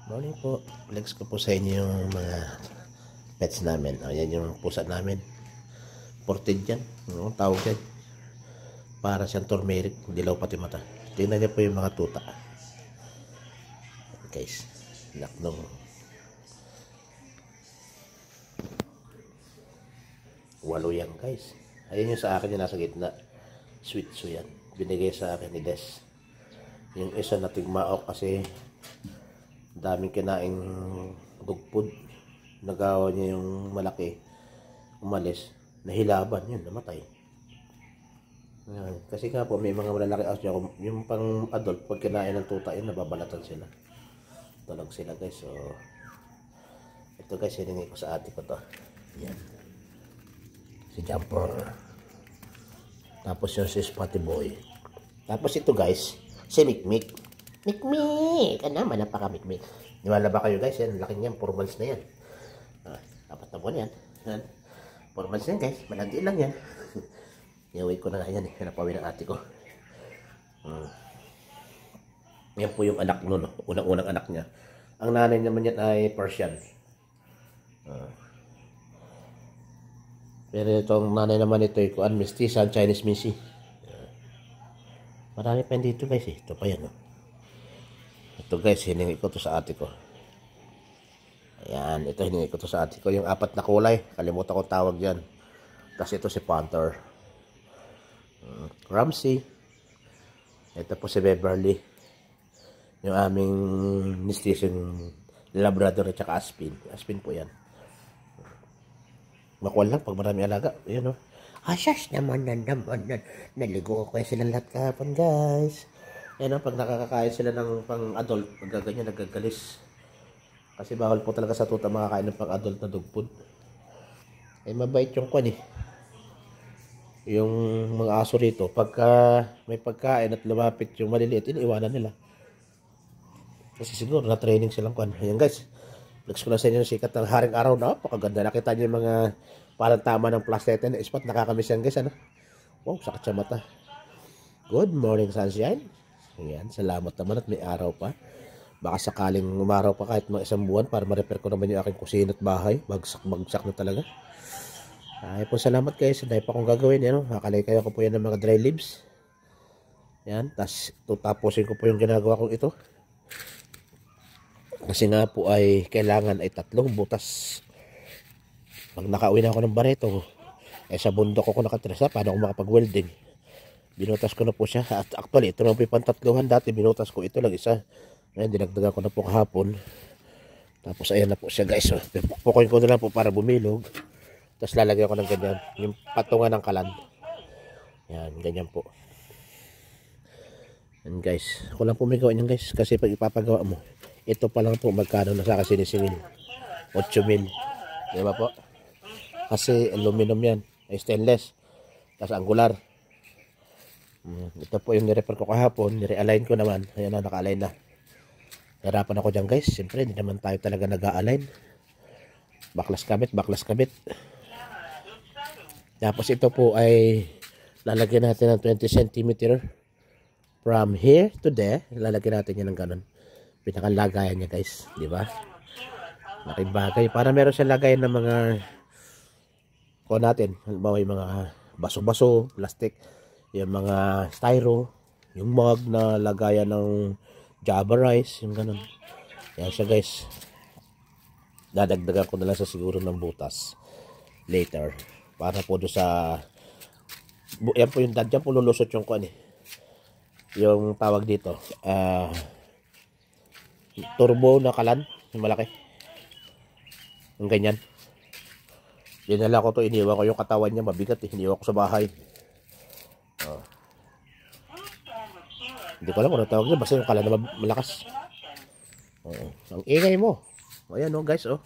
Morning po. Flex ko po sa inyo yung mga pets namin. Ayan yung pusa namin. Ported yan. Ano tawag yan? Para siyang turmeric. Dilaw pati mata. Tingnan niyo po yung mga tuta. Guys. Naknong. Walo yan guys. Ayan yung sa akin yung nasa gitna. Sweet so yan. Binigay sa akin ni Des. Yung isa na tigmaok kasi daming kinaing dog food. Nagawa niya yung malaki, umalis, nahilaban yun, namatay. Kasi nga po may mga malalaki asya, yung pang adult pag kinain ng tuta yun, nababalatan sila, tulog sila guys. So ito guys, hiningi ko sa ate ko to, yan, si Jumper, tapos yung si Spotty Boy, tapos ito guys, si Mikmik. Mikmik! Ano naman, napaka-mikmik. Niwala ba kayo guys? Yan, laki niyan. 4 months na yan. 4 na buwan yan. 4 months na yan guys. Malandi lang yan. Iaway ko na nga yan eh. Napawin ng ate ko. Yan po yung anak nun. No? Unang-unang anak niya. Ang nanay naman yan ay Persian. Pero itong nanay naman ito ay kuan Mestiza, Chinese Misi. Marami pa dito guys eh. Ito pa yan. No? Ito guys, hiningi ko to sa ate ko. Ayan, ito hiningi ko to sa ate ko. Yung 4 na kulay, kalimutan ko tawag dyan. Tapos ito si Panther. Ramsey. Ito po si Beverly. Yung aming mestizo Labrador at saka Aspin. Aspin po yan. Makuha lang pag marami alaga. Ayan o. Asyas naman. Naligo ko kayo silang lahat kahapon guys. Yan o, pag nakakakain sila ng pang-adult, pag ganyan, nagagalis. Kasi bawal po talaga sa tuta makakain ng pang-adult na dog food. Eh, mabait yung kwan eh. Yung mga aso rito, pagka may pagkain at lumapit yung maliliit, iniiwanan nila. Kasi siguro na-training silang kwan. Ayan guys, flex ko na sa inyo yung sikat ng haring araw na. Pakaganda, nakita nyo yung mga parang tama ng placenta na spot. Nakakamiss yan guys, ano? Wow, sakit sa mata. Good morning, sunshine. Ayan, salamat naman at may araw pa. Baka sakaling umaraw pa kahit mga 1 buwan para ma-repair ko naman yung aking kusina at bahay. Bagsak na talaga. Ay po, salamat guys. Dahil pa akong gagawin. Yan, kakalay kayo ko po yan ng mga dry leaves. Yan, tapos tutapusin ko po yung ginagawa kong ito. Kasi nga po ay kailangan ay 3 butas. Pag nakauwi na ako ng Barreto, eh sa bundok ako nakatresa, paano ako makapag-welding? Binutas ko na po siya. At actually, ito na po yung pantatluhan. Dati binutas ko ito lang isa. Ngayon, dinagdagan ko na po kahapon. Tapos ayan na po siya guys. Pukuin ko na lang po para bumilog. Tapos lalagyan ko ng ganyan. Yung patungan ng kalan. Yan, ganyan po. Yan guys. Ako lang po may gawa niyan guys. Kasi pag ipapagawa mo, ito pa lang po magkano na sa sinisingil. 8,000. Diba po? Kasi aluminum yan. Ay stainless. Tapos angular. Ito po yung nirepair ko kahapon, nire-align ko naman. Ayan na, naka-align na. Hirapan ako dyan guys. Siyempre, hindi naman tayo talaga nag-a-align. Baklas kabit. Tapos ito po ay lalagyan natin ng 20 cm from here to there. Lalagyan natin yan ng ganun. Pinakalagayan niya guys. Diba? Malaking bagay. Para meron siyang lagayan ng mga kuha natin. Halimbawa yung mga baso-baso, plastic. Yung mga styro, yung mug na lagayan ng Java rice, yung ganun. Yan siya guys. Dadagdagan ko na lang sa siguro ng butas later. Para po doon sa yan po yung dadyan po lulusot yung kuan eh. Yung tawag dito turbo na kalan, yung malaki. Yung ganyan. Dinala ko to, iniwan ko yung katawan niya, mabigat eh. Iniwan ko sa bahay. Hindi ko alam kung ano tawag niya. Basta yung kalan na malakas. Ang ingay mo. Ayan o guys o.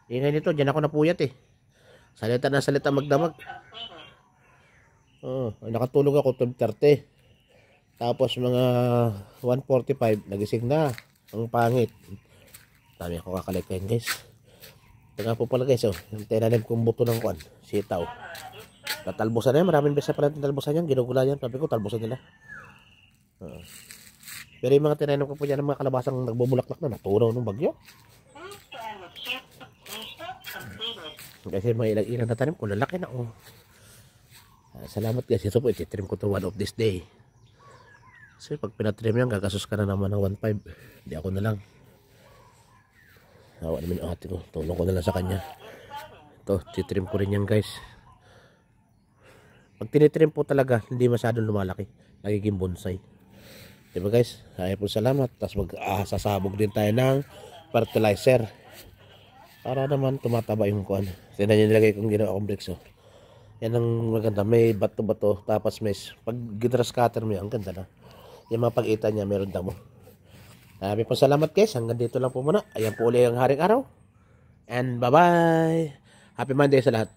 Ingay nito. Diyan ako napuyat eh. Salita na salita magdamag. Nakatulog ako 12:30. Tapos mga 1:45. Nagising na. Ang pangit. Dami ako kakalikain guys. Ito nga po pala guys o. Yung tinalim kong buto ng kuan. Sitaw. Tatalbusan na yan. Maraming beses pala talbusan yan. Ginugula yan. Sabi ko talbusan nila. Pero yung mga tinanim ko po dyan ng mga kalabasang nagbubulaklak na natunaw ng bagyo. Kasi mga ilang-ilang na tanim ko, lalaki na oh. Salamat guys, ito po ititrim ko to one of this day. Kasi pag pinatrim yan, gagasos ka na naman ng 1.5. Hindi ako na lang. Awa naman yung ate ko, tulong ko na lang sa kanya. Ito, titrim ko rin yan guys. Pag tinitrim po talaga, hindi masyadong lumalaki. Nagiging bonsai. Diba guys? Ay po salamat. Tapos sasabog din tayo ng fertilizer. Para naman tumataba yung kuan. Tignan nyo nilagay kong ginawa akong bricks. Oh. Yan ang maganda. May bato-bato. Tapos may pag grass cutter mo yan, ang ganda na. Yung mga pag-ita niya, meron damo. Maraming po salamat guys. Hanggang dito lang po muna. Ayan po ulit ang haring araw. And bye-bye. Happy Monday sa lahat.